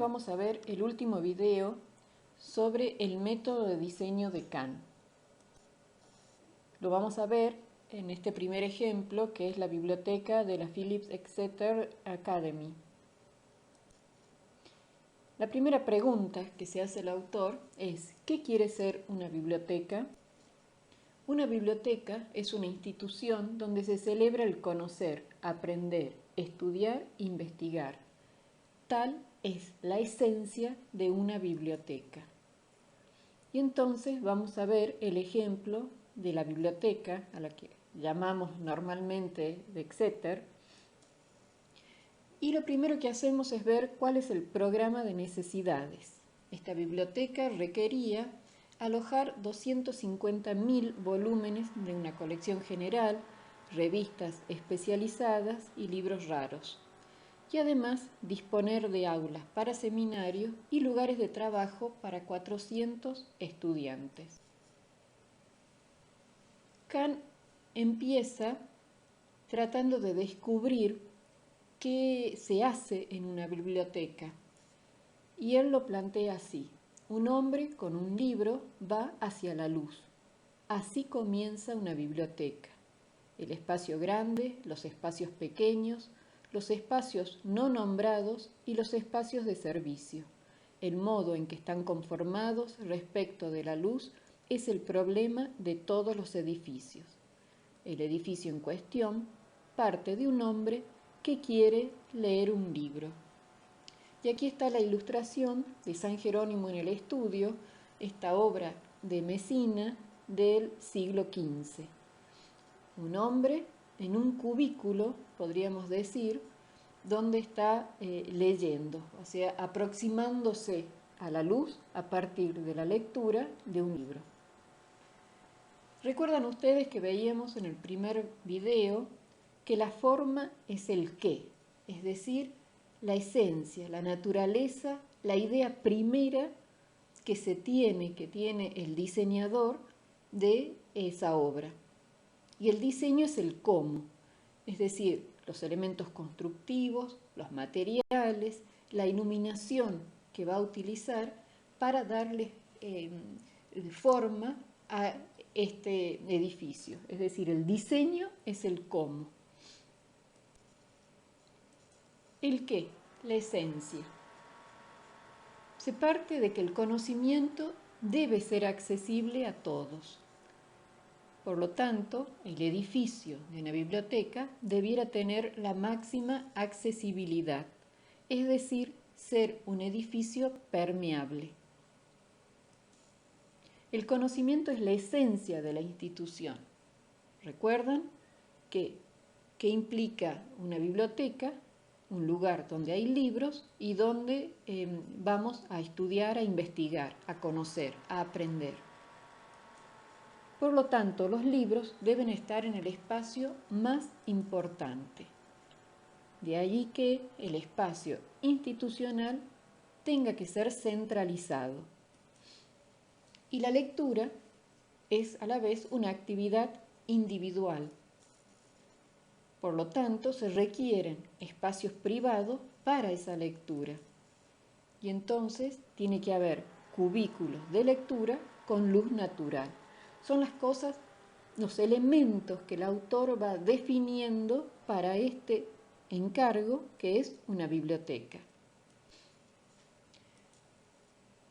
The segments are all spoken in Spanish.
vamos a ver el último video sobre el método de diseño de Khan. Lo vamos a ver en este primer ejemplo, que es la biblioteca de la Phillips Exeter Academy. La primera pregunta que se hace el autor es: ¿qué quiere ser una biblioteca? Una biblioteca es una institución donde se celebra el conocer, aprender, estudiar, investigar. Tal es la esencia de una biblioteca. Y entonces vamos a ver el ejemplo de la biblioteca, a la que llamamos normalmente de Exeter. Y lo primero que hacemos es ver cuál es el programa de necesidades. Esta biblioteca requería alojar 250.000 volúmenes de una colección general, revistas especializadas y libros raros. Y además disponer de aulas para seminarios y lugares de trabajo para 400 estudiantes. Khan empieza tratando de descubrir qué se hace en una biblioteca. Y él lo plantea así: un hombre con un libro va hacia la luz. Así comienza una biblioteca. El espacio grande, los espacios pequeños, los espacios no nombrados y los espacios de servicio. El modo en que están conformados respecto de la luz es el problema de todos los edificios. El edificio en cuestión parte de un hombre que quiere leer un libro. Y aquí está la ilustración de San Jerónimo en el Estudio, esta obra de Mesina del siglo XV. Un hombre en un cubículo, podríamos decir, donde está leyendo, o sea, aproximándose a la luz a partir de la lectura de un libro. ¿Recuerdan ustedes que veíamos en el primer video que la forma es el qué? Es decir, la esencia, la naturaleza, la idea primera que tiene el diseñador de esa obra. Y el diseño es el cómo, es decir, los elementos constructivos, los materiales, la iluminación que va a utilizar para darle forma a este edificio. Es decir, el diseño es el cómo. ¿El qué? La esencia. Se parte de que el conocimiento debe ser accesible a todos. Por lo tanto, el edificio de una biblioteca debiera tener la máxima accesibilidad, es decir, ser un edificio permeable. El conocimiento es la esencia de la institución. ¿Recuerdan qué implica una biblioteca? Un lugar donde hay libros y donde vamos a estudiar, a investigar, a conocer, a aprender. Por lo tanto, los libros deben estar en el espacio más importante. De allí que el espacio institucional tenga que ser centralizado. Y la lectura es a la vez una actividad individual. Por lo tanto, se requieren espacios privados para esa lectura. Y entonces tiene que haber cubículos de lectura con luz natural. Son las cosas, los elementos que el autor va definiendo para este encargo, que es una biblioteca.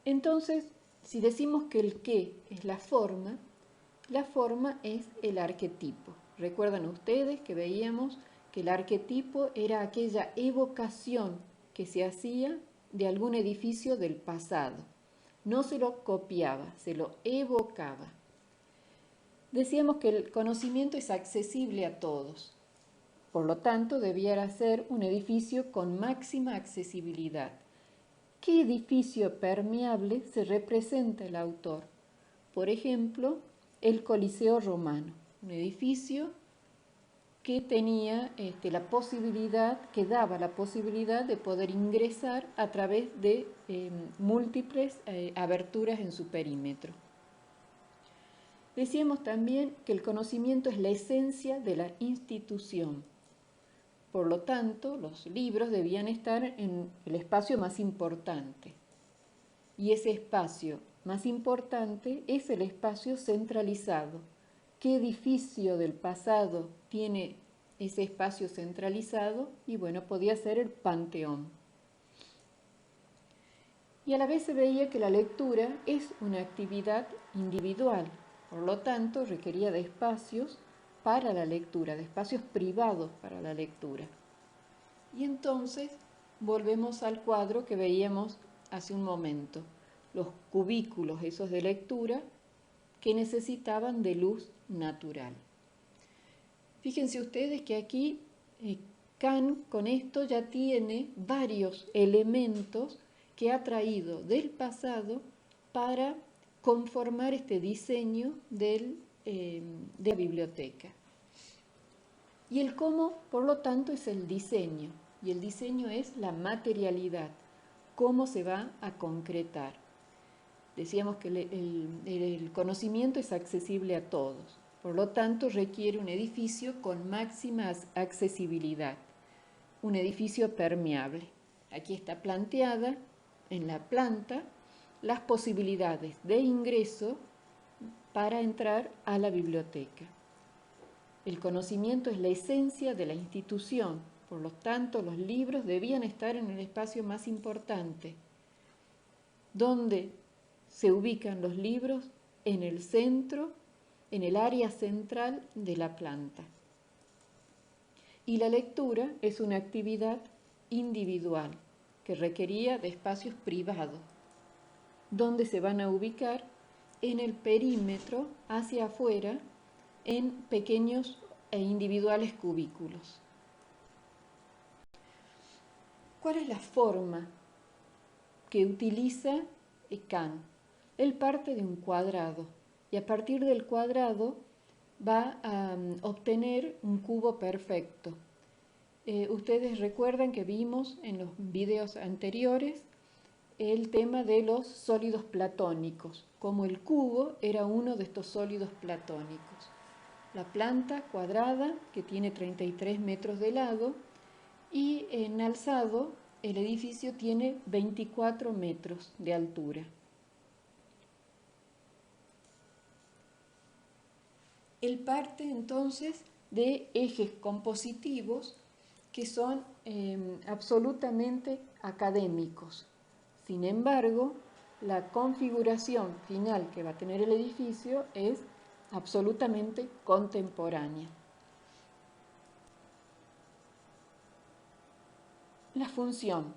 Entonces, si decimos que el qué es la forma es el arquetipo. ¿Recuerdan ustedes que veíamos que el arquetipo era aquella evocación que se hacía de algún edificio del pasado? No se lo copiaba, se lo evocaba. Decíamos que el conocimiento es accesible a todos. Por lo tanto, debiera ser un edificio con máxima accesibilidad. ¿Qué edificio permeable se representa el autor? Por ejemplo, el Coliseo Romano, un edificio que tenía la posibilidad, que daba la posibilidad de poder ingresar a través de múltiples aberturas en su perímetro. Decíamos también que el conocimiento es la esencia de la institución. Por lo tanto, los libros debían estar en el espacio más importante. Y ese espacio más importante es el espacio centralizado. ¿Qué edificio del pasado tiene ese espacio centralizado? Y bueno, podía ser el Panteón. Y a la vez se veía que la lectura es una actividad individual, por lo tanto requería de espacios para la lectura, de espacios privados para la lectura. Y entonces volvemos al cuadro que veíamos hace un momento, los cubículos esos de lectura que necesitaban de luz natural. Fíjense ustedes que aquí Kant con esto ya tiene varios elementos que ha traído del pasado para conformar este diseño de la biblioteca. Y el cómo, por lo tanto, es el diseño, y el diseño es la materialidad, cómo se va a concretar. Decíamos que el conocimiento es accesible a todos, por lo tanto requiere un edificio con máxima accesibilidad, un edificio permeable. Aquí está planteada en la planta las posibilidades de ingreso para entrar a la biblioteca. El conocimiento es la esencia de la institución, por lo tanto los libros debían estar en el espacio más importante. ¿Dónde se ubican los libros? En el centro, en el área central de la planta. Y la lectura es una actividad individual que requería de espacios privados, donde se van a ubicar en el perímetro hacia afuera en pequeños e individuales cubículos. ¿Cuál es la forma que utiliza Kant? Él parte de un cuadrado y a partir del cuadrado va a obtener un cubo perfecto. Ustedes recuerdan que vimos en los videos anteriores el tema de los sólidos platónicos, como el cubo era uno de estos sólidos platónicos. La planta cuadrada, que tiene 33 metros de lado, y en alzado el edificio tiene 24 metros de altura. Él parte entonces de ejes compositivos que son absolutamente académicos. Sin embargo, la configuración final que va a tener el edificio es absolutamente contemporánea. La función.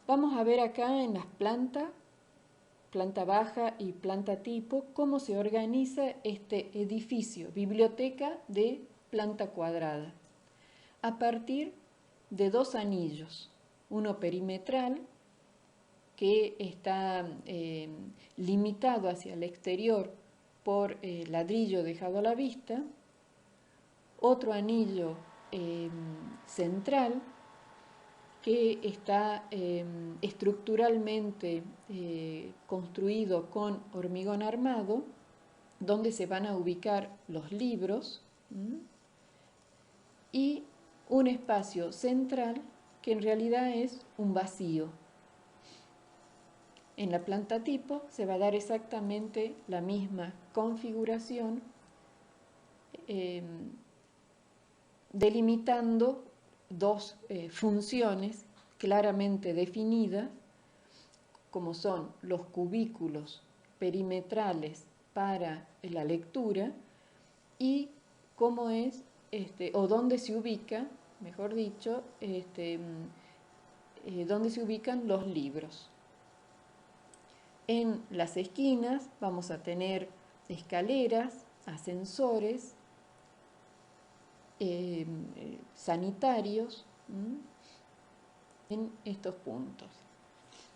Vamos a ver acá en las plantas, planta baja y planta tipo, cómo se organiza este edificio, biblioteca de planta cuadrada, a partir de dos anillos, uno perimetral, que está limitado hacia el exterior por ladrillo dejado a la vista, otro anillo central que está estructuralmente construido con hormigón armado, donde se van a ubicar los libros, y un espacio central que en realidad es un vacío. En la planta tipo se va a dar exactamente la misma configuración, delimitando dos funciones claramente definidas, como son los cubículos perimetrales para la lectura y cómo es, o dónde se ubica, mejor dicho, dónde se ubican los libros. En las esquinas vamos a tener escaleras, ascensores, sanitarios, en estos puntos.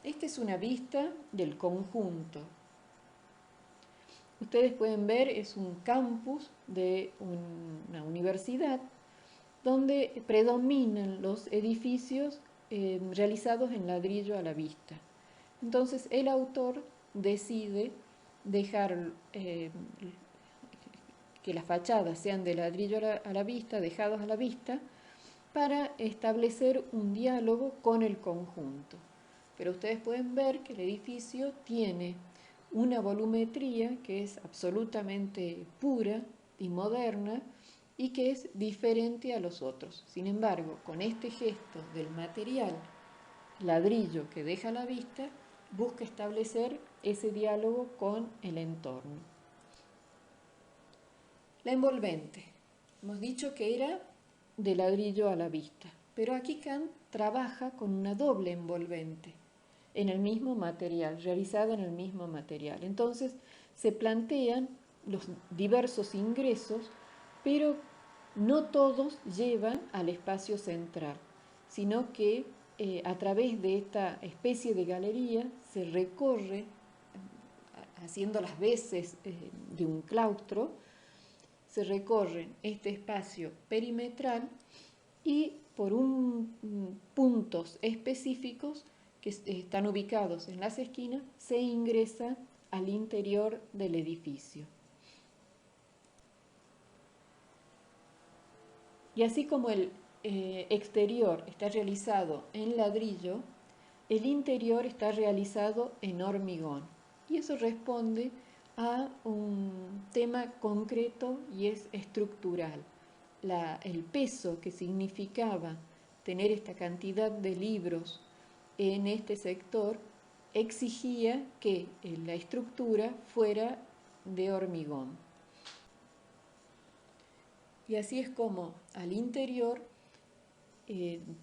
Esta es una vista del conjunto. Ustedes pueden ver, es un campus de una universidad donde predominan los edificios realizados en ladrillo a la vista. Entonces el autor decide dejar que las fachadas sean de ladrillo a la vista, dejados a la vista, para establecer un diálogo con el conjunto. Pero ustedes pueden ver que el edificio tiene una volumetría que es absolutamente pura y moderna y que es diferente a los otros. Sin embargo, con este gesto del material ladrillo que deja a la vista, busca establecer ese diálogo con el entorno. La envolvente. Hemos dicho que era de ladrillo a la vista, pero aquí Kant trabaja con una doble envolvente en el mismo material, realizada en el mismo material. Entonces se plantean los diversos ingresos, pero no todos llevan al espacio central, sino que a través de esta especie de galería se recorre, haciendo las veces de un claustro, se recorre este espacio perimetral y por puntos específicos que están ubicados en las esquinas se ingresa al interior del edificio. Y así como el exterior está realizado en ladrillo, el interior está realizado en hormigón. Y eso responde a un tema concreto y es estructural. El peso que significaba tener esta cantidad de libros en este sector exigía que la estructura fuera de hormigón. Y así es como al interior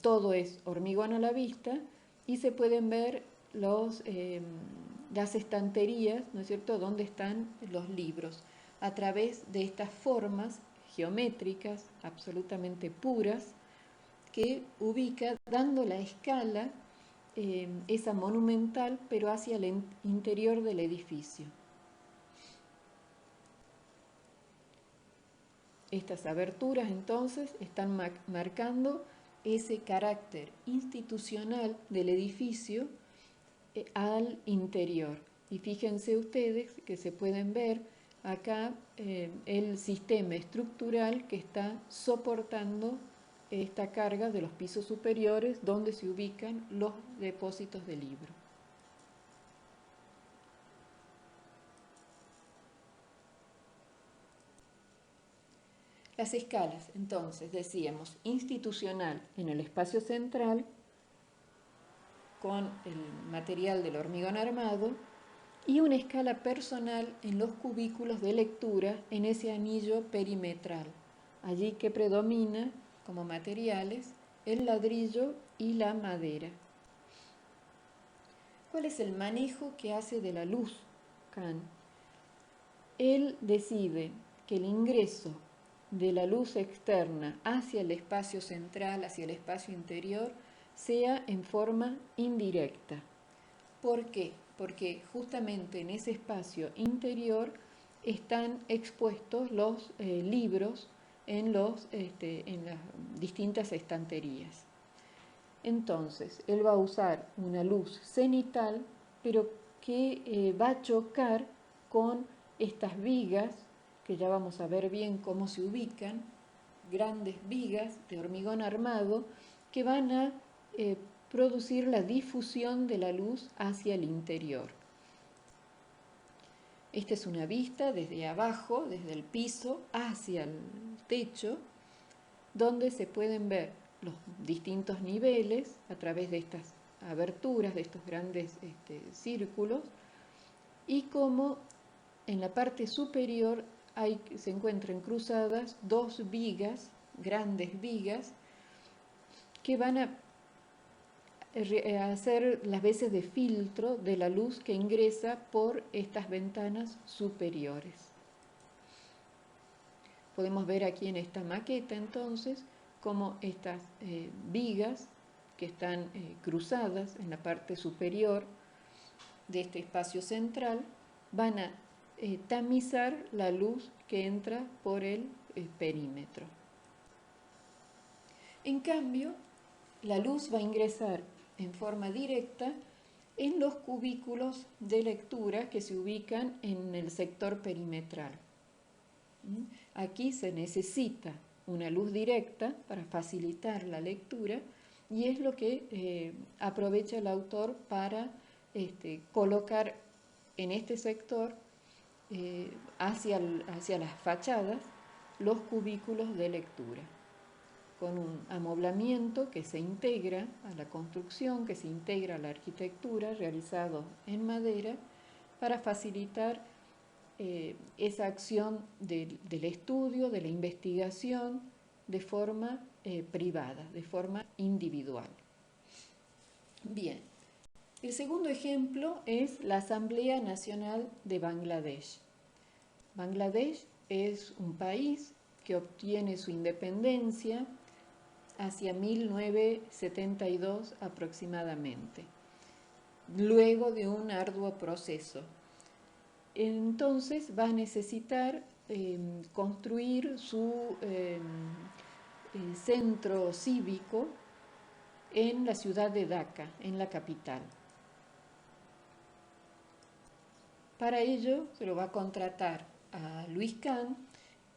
todo es hormigón a la vista y se pueden ver las estanterías, ¿no es cierto?, donde están los libros, a través de estas formas geométricas absolutamente puras que ubica dando la escala esa monumental, pero hacia el interior del edificio. Estas aberturas entonces están marcando ese carácter institucional del edificio al interior. Y fíjense ustedes que se pueden ver acá el sistema estructural que está soportando esta carga de los pisos superiores donde se ubican los depósitos de libro. Las escalas, entonces, decíamos, institucional en el espacio central, con el material del hormigón armado, y una escala personal en los cubículos de lectura en ese anillo perimetral, allí que predomina como materiales el ladrillo y la madera. ¿Cuál es el manejo que hace de la luz Kant? Él decide que el ingreso de la luz externa hacia el espacio central, hacia el espacio interior, sea en forma indirecta. ¿Por qué? Porque justamente en ese espacio interior están expuestos los libros en las distintas estanterías. Entonces, él va a usar una luz cenital, pero que va a chocar con estas vigas, que ya vamos a ver bien cómo se ubican, grandes vigas de hormigón armado, que van a producir la difusión de la luz hacia el interior. Esta es una vista desde abajo, desde el piso hacia el techo, donde se pueden ver los distintos niveles a través de estas aberturas, de estos grandes círculos, y cómo en la parte superior se encuentran cruzadas dos vigas, grandes vigas, que van a hacer las veces de filtro de la luz que ingresa por estas ventanas superiores. Podemos ver aquí en esta maqueta entonces cómo estas vigas que están cruzadas en la parte superior de este espacio central van a tamizar la luz que entra por el perímetro. En cambio, la luz va a ingresar en forma directa en los cubículos de lectura que se ubican en el sector perimetral. Aquí se necesita una luz directa para facilitar la lectura, y es lo que aprovecha el autor para colocar en este sector, hacia las fachadas, los cubículos de lectura, con un amoblamiento que se integra a la construcción, que se integra a la arquitectura, realizado en madera, para facilitar esa acción del estudio, de la investigación, de forma privada, de forma individual. Bien, el segundo ejemplo es la Asamblea Nacional de Bangladesh. Bangladesh es un país que obtiene su independencia hacia 1972 aproximadamente, luego de un arduo proceso. Entonces va a necesitar construir su centro cívico en la ciudad de Dhaka, en la capital. Para ello se lo va a contratar a Luis Kahn,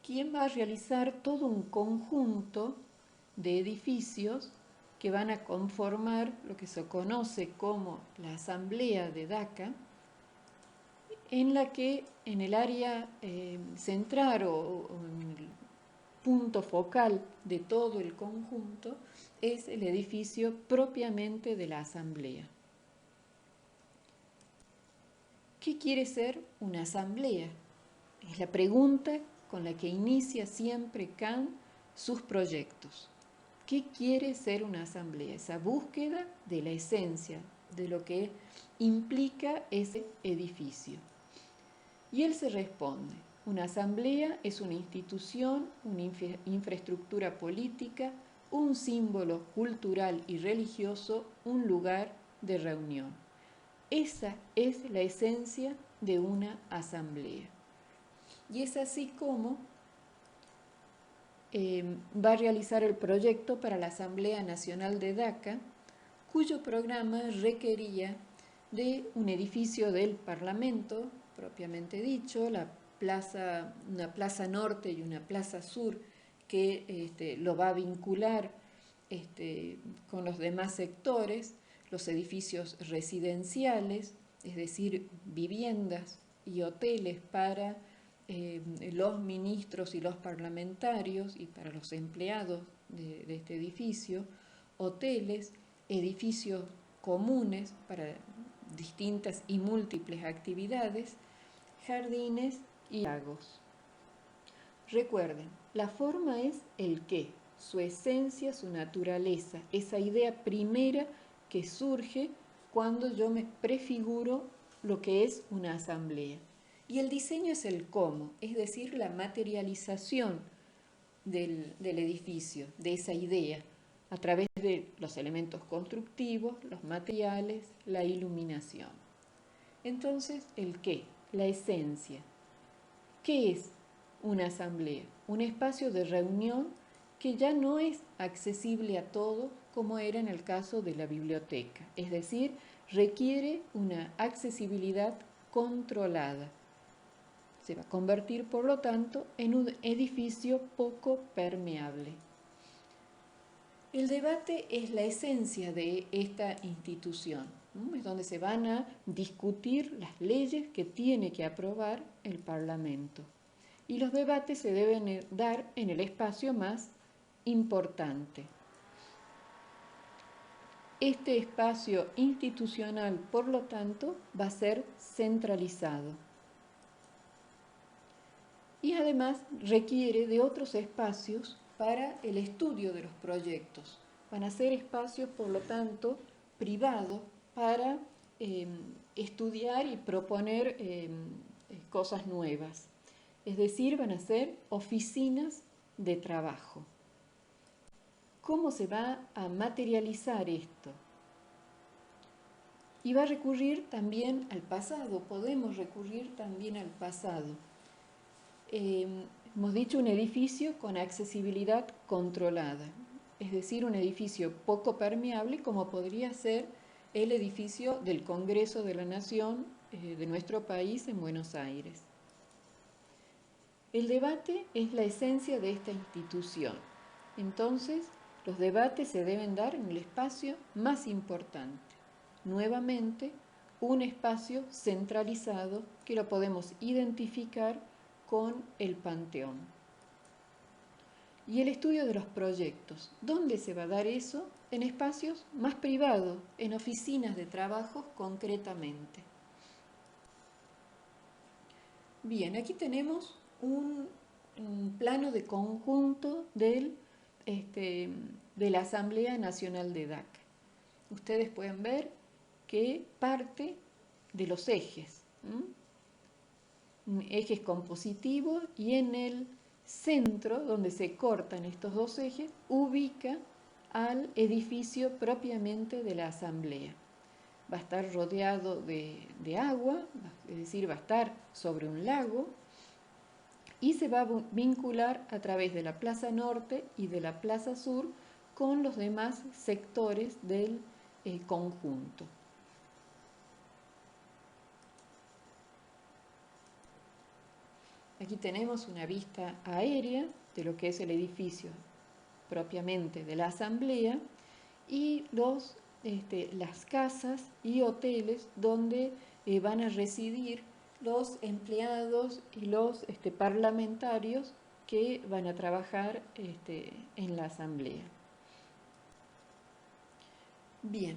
quien va a realizar todo un conjunto de edificios que van a conformar lo que se conoce como la Asamblea de Dhaka, en la que en el área central o en el punto focal de todo el conjunto es el edificio propiamente de la Asamblea. ¿Qué quiere ser una asamblea? Es la pregunta con la que inicia siempre Kahn sus proyectos. ¿Qué quiere ser una asamblea? Esa búsqueda de la esencia, de lo que implica ese edificio. Y él se responde: una asamblea es una institución, una infraestructura política, un símbolo cultural y religioso, un lugar de reunión. Esa es la esencia de una asamblea. Y es así como va a realizar el proyecto para la Asamblea Nacional de Dhaka, cuyo programa requería de un edificio del Parlamento, propiamente dicho, una plaza norte y una plaza sur que lo va a vincular con los demás sectores, los edificios residenciales, es decir, viviendas y hoteles para los ministros y los parlamentarios y para los empleados de este edificio, hoteles, edificios comunes para distintas y múltiples actividades, jardines y lagos. Recuerden, la forma es el qué, su esencia, su naturaleza, esa idea primera que surge cuando yo me prefiguro lo que es una asamblea. Y el diseño es el cómo, es decir, la materialización del edificio, de esa idea, a través de los elementos constructivos, los materiales, la iluminación. Entonces, el qué, la esencia. ¿Qué es una asamblea? Un espacio de reunión que ya no es accesible a todos como era en el caso de la biblioteca, es decir, requiere una accesibilidad controlada. Se va a convertir, por lo tanto, en un edificio poco permeable. El debate es la esencia de esta institución, ¿no? Es donde se van a discutir las leyes que tiene que aprobar el Parlamento. Y los debates se deben dar en el espacio más importante. Este espacio institucional, por lo tanto, va a ser centralizado. Y además requiere de otros espacios para el estudio de los proyectos. Van a ser espacios, por lo tanto, privados para estudiar y proponer cosas nuevas. Es decir, van a ser oficinas de trabajo. ¿Cómo se va a materializar esto? Y va a recurrir también al pasado, podemos recurrir también al pasado. Hemos dicho un edificio con accesibilidad controlada, es decir, un edificio poco permeable como podría ser el edificio del Congreso de la Nación de nuestro país en Buenos Aires. El debate es la esencia de esta institución. Entonces, los debates se deben dar en el espacio más importante. Nuevamente, un espacio centralizado que lo podemos identificar con el Panteón. Y el estudio de los proyectos. ¿Dónde se va a dar eso? En espacios más privados, en oficinas de trabajo concretamente. Bien, aquí tenemos un plano de conjunto de la Asamblea Nacional de DACA. Ustedes pueden ver que parte de los ejes, ejes compositivos, y en el centro, donde se cortan estos dos ejes, ubica al edificio propiamente de la Asamblea. Va a estar rodeado de agua, es decir, va a estar sobre un lago, y se va a vincular a través de la Plaza Norte y de la Plaza Sur con los demás sectores del conjunto. Aquí tenemos una vista aérea de lo que es el edificio propiamente de la Asamblea y las casas y hoteles donde van a residir los empleados y los parlamentarios que van a trabajar en la Asamblea. Bien,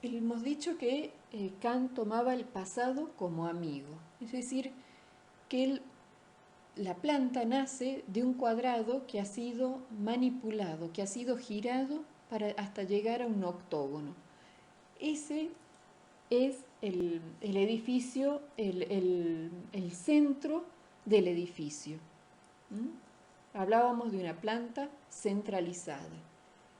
hemos dicho que Kant tomaba el pasado como amigo, es decir, que la planta nace de un cuadrado que ha sido manipulado, que ha sido girado hasta llegar a un octógono. Ese es el edificio, el centro del edificio. Hablábamos de una planta centralizada.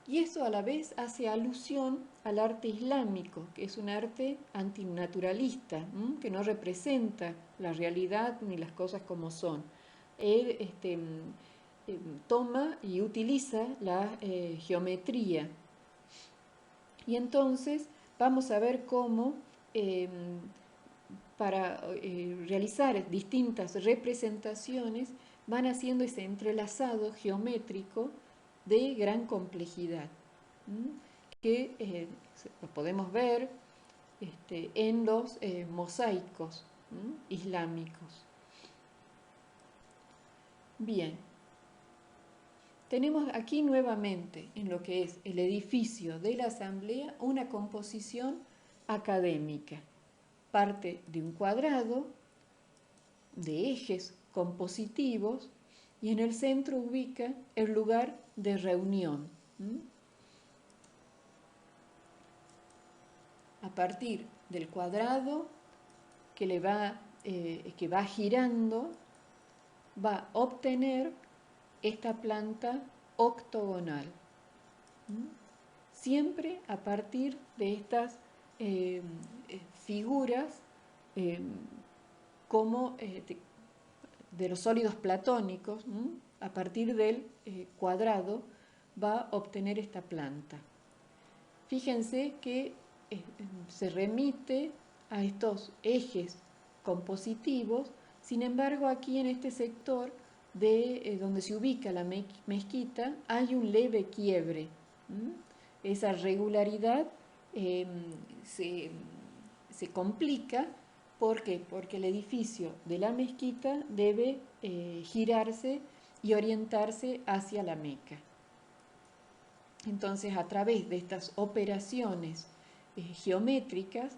Y eso a la vez hace alusión al arte islámico, que es un arte antinaturalista, que no representa la realidad ni las cosas como son. Él toma y utiliza la geometría. Y entonces vamos a ver cómo para realizar distintas representaciones van haciendo ese entrelazado geométrico de gran complejidad, que lo podemos ver en los mosaicos islámicos. Bien, tenemos aquí nuevamente en lo que es el edificio de la Asamblea una composición académica. Parte de un cuadrado de ejes compositivos y en el centro ubica el lugar de reunión. A partir del cuadrado que va girando, va a obtener esta planta octogonal. Siempre a partir de estas figuras como de los sólidos platónicos, a partir del cuadrado va a obtener esta planta. Fíjense que se remite a estos ejes compositivos, sin embargo aquí en este sector donde se ubica la mezquita hay un leve quiebre. Esa regularidad se complica. ¿Por qué? Porque el edificio de la mezquita debe girarse y orientarse hacia la Meca. Entonces, a través de estas operaciones geométricas,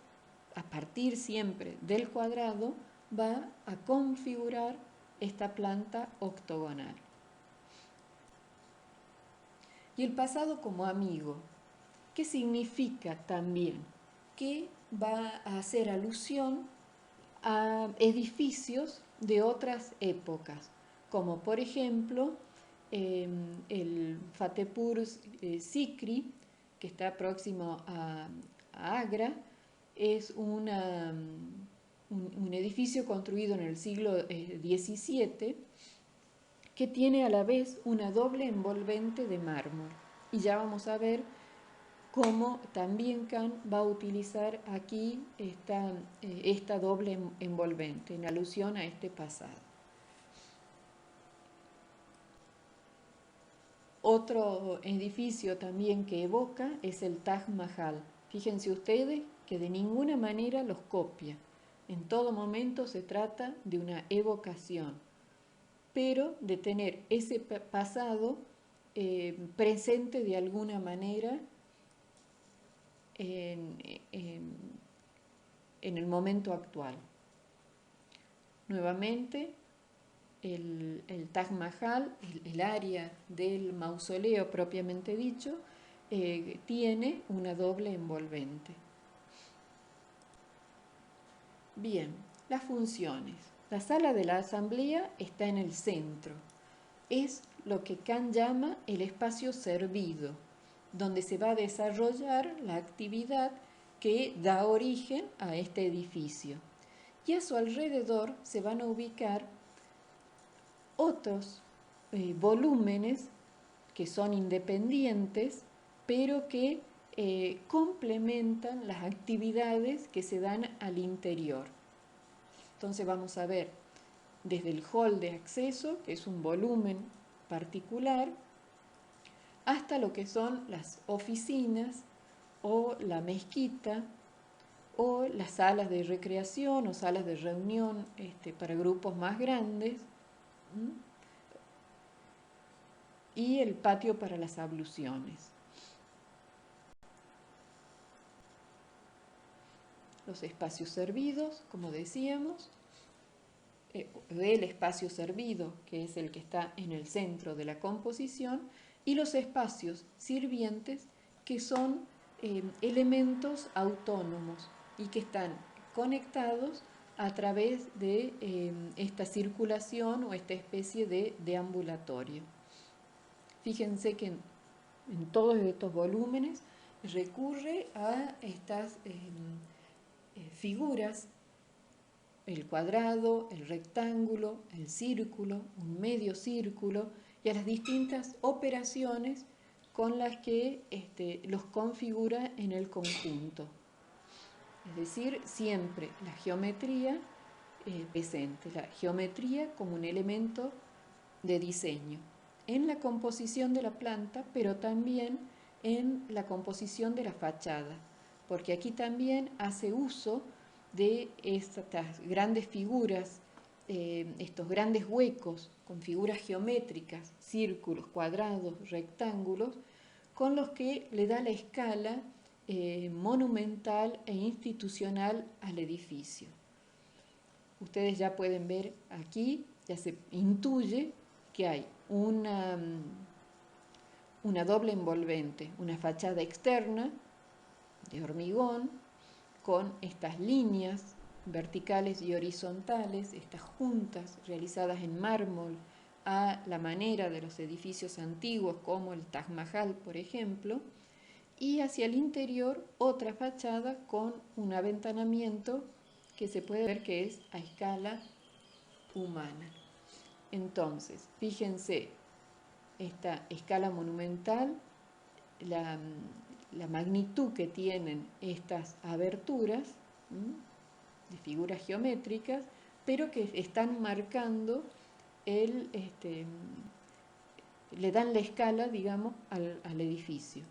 a partir siempre del cuadrado, va a configurar esta planta octogonal. Y el pasado como amigo, ¿qué significa también? Que va a hacer alusión a edificios de otras épocas, como por ejemplo el Fatehpur Sikri, que está próximo a Agra, es un edificio construido en el siglo XVII que tiene a la vez una doble envolvente de mármol. Y ya vamos a ver cómo también Kant va a utilizar aquí esta doble envolvente, en alusión a este pasado. Otro edificio también que evoca es el Taj Mahal. Fíjense ustedes que de ninguna manera los copia. En todo momento se trata de una evocación, pero de tener ese pasado presente de alguna manera en, en, en el momento actual. Nuevamente, el Taj Mahal, el área del mausoleo propiamente dicho, tiene una doble envolvente. Bien, las funciones. La sala de la asamblea está en el centro. Es lo que Kant llama el espacio servido, donde se va a desarrollar la actividad que da origen a este edificio. Y a su alrededor se van a ubicar otros volúmenes que son independientes, pero que complementan las actividades que se dan al interior. Entonces vamos a ver desde el hall de acceso, que es un volumen particular, hasta lo que son las oficinas o la mezquita o las salas de recreación o salas de reunión para grupos más grandes, y el patio para las abluciones. Los espacios servidos, como decíamos, del espacio servido, que es el que está en el centro de la composición, y los espacios sirvientes, que son elementos autónomos y que están conectados a través de esta circulación o esta especie de deambulatorio. Fíjense que en todos estos volúmenes recurre a estas figuras, el cuadrado, el rectángulo, el círculo, un medio círculo, y a las distintas operaciones con las que los configura en el conjunto. Es decir, siempre la geometría presente, la geometría como un elemento de diseño en la composición de la planta, pero también en la composición de la fachada, porque aquí también hace uso de estas grandes figuras, estos grandes huecos con figuras geométricas, círculos, cuadrados, rectángulos, con los que le da la escala monumental e institucional al edificio. Ustedes ya pueden ver aquí, ya se intuye que hay una doble envolvente, una fachada externa de hormigón con estas líneas verticales y horizontales, estas juntas realizadas en mármol a la manera de los edificios antiguos como el Taj Mahal, por ejemplo, y hacia el interior otra fachada con un aventanamiento que se puede ver que es a escala humana. Entonces, fíjense esta escala monumental, la magnitud que tienen estas aberturas de figuras geométricas, pero que están marcando le dan la escala, digamos, al edificio.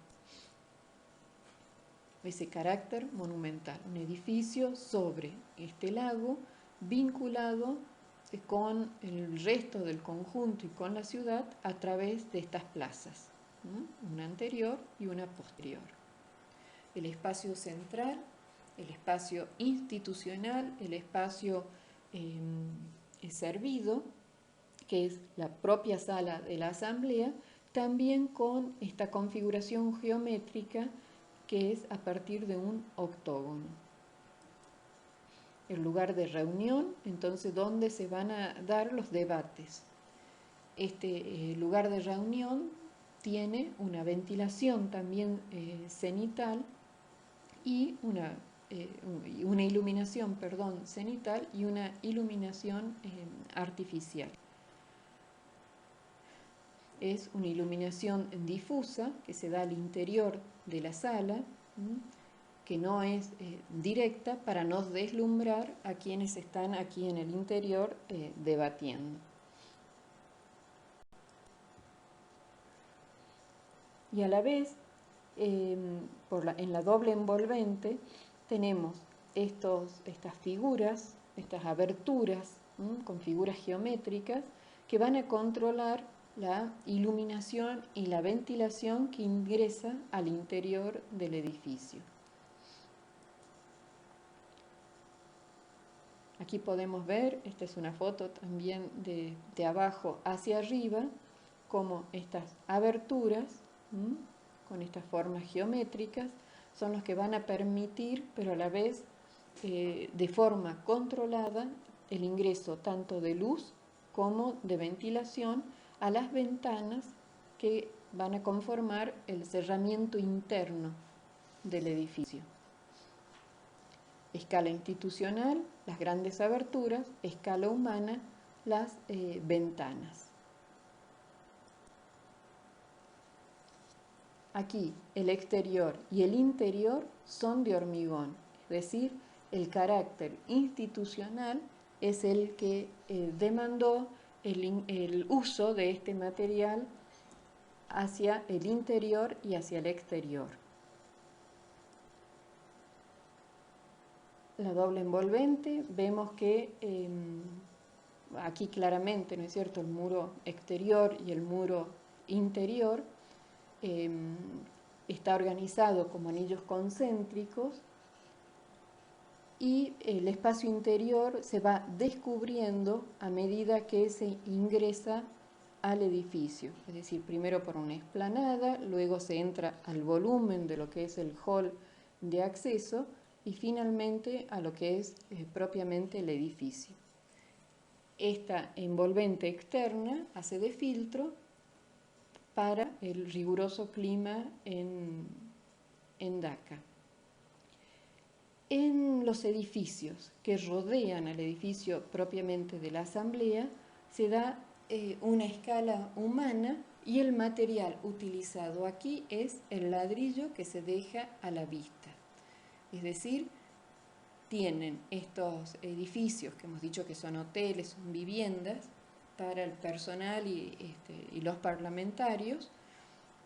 Ese carácter monumental, un edificio sobre este lago vinculado con el resto del conjunto y con la ciudad a través de estas plazas, una anterior y una posterior. El espacio central, el espacio institucional, el espacio servido, que es la propia sala de la asamblea, también con esta configuración geométrica que es a partir de un octógono. El lugar de reunión, entonces, donde se van a dar los debates. Este lugar de reunión tiene una ventilación también cenital y una iluminación, cenital y una iluminación artificial. Es una iluminación difusa que se da al interior de la sala, que no es directa para no deslumbrar a quienes están aquí en el interior debatiendo. y a la vez en la doble envolvente tenemos estas figuras, estas aberturas con figuras geométricas que van a controlar la iluminación y la ventilación que ingresa al interior del edificio. Aquí podemos ver, esta es una foto también de abajo hacia arriba, como estas aberturas con estas formas geométricas son los que van a permitir, pero a la vez de forma controlada, el ingreso tanto de luz como de ventilación a las ventanas que van a conformar el cerramiento interno del edificio. Escala institucional, las grandes aberturas; escala humana, las ventanas. Aquí el exterior y el interior son de hormigón, es decir, el carácter institucional es el que demandó el uso de este material hacia el interior y hacia el exterior. La doble envolvente, vemos que aquí claramente, ¿no es cierto?, el muro exterior y el muro interior está organizado como anillos concéntricos y el espacio interior se va descubriendo a medida que se ingresa al edificio, es decir, primero por una explanada, luego se entra al volumen de lo que es el hall de acceso y finalmente a lo que es propiamente el edificio. Esta envolvente externa hace de filtro para el riguroso clima en Dhaka. En los edificios que rodean al edificio propiamente de la asamblea se da una escala humana y el material utilizado aquí es el ladrillo que se deja a la vista. Es decir, tienen estos edificios que hemos dicho que son hoteles, son viviendas para el personal y los parlamentarios,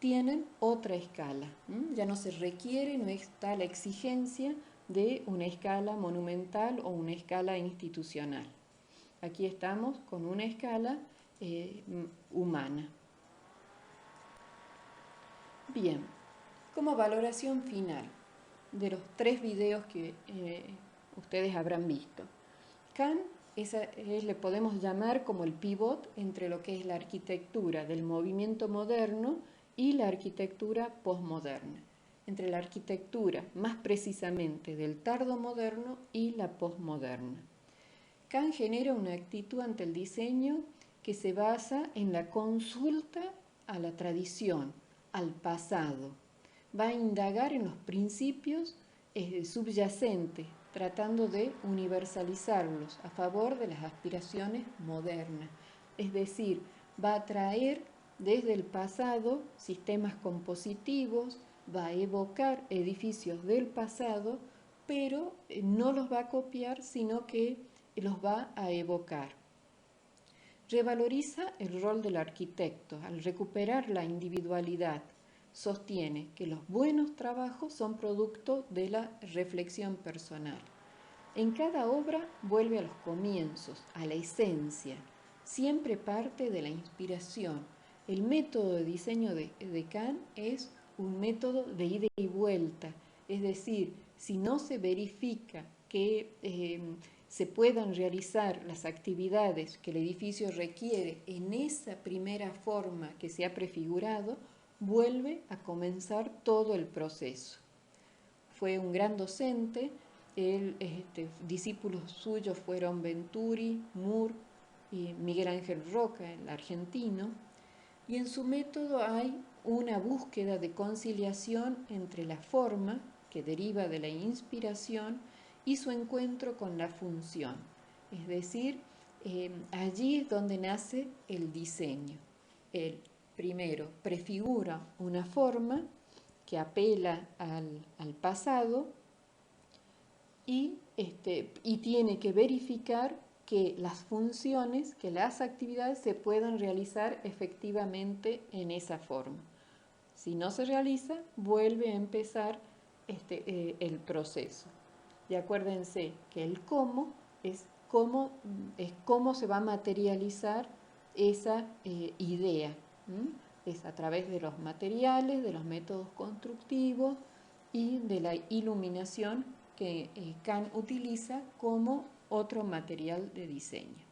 tienen otra escala. Ya no se requiere, no está la exigencia de una escala monumental o una escala institucional. Aquí estamos con una escala humana. Bien, como valoración final de los 3 videos que ustedes habrán visto, Khan le podemos llamar como el pivot entre lo que es la arquitectura del movimiento moderno y la arquitectura posmoderna, entre la arquitectura más precisamente del tardo moderno y la posmoderna. Khan genera una actitud ante el diseño que se basa en la consulta a la tradición, al pasado. Va a indagar en los principios subyacentes, tratando de universalizarlos a favor de las aspiraciones modernas. Es decir, va a traer desde el pasado sistemas compositivos, va a evocar edificios del pasado, pero no los va a copiar, sino que los va a evocar. Revaloriza el rol del arquitecto al recuperar la individualidad. Sostiene que los buenos trabajos son producto de la reflexión personal. En cada obra vuelve a los comienzos, a la esencia. Siempre parte de la inspiración. El método de diseño de Khan es un método de ida y vuelta. Es decir, si no se verifica que se puedan realizar las actividades que el edificio requiere en esa primera forma que se ha prefigurado, vuelve a comenzar todo el proceso. Fue un gran docente, discípulos suyos fueron Venturi, Moore y Miguel Ángel Roca, el argentino, y en su método hay una búsqueda de conciliación entre la forma, que deriva de la inspiración, y su encuentro con la función. Es decir, allí es donde nace el diseño. Él primero prefigura una forma que apela al pasado y tiene que verificar que las funciones, que las actividades se puedan realizar efectivamente en esa forma. Si no se realiza, vuelve a empezar el proceso. Y acuérdense que el cómo es cómo se va a materializar esa idea. Es a través de los materiales, de los métodos constructivos y de la iluminación que Kant utiliza como otro material de diseño.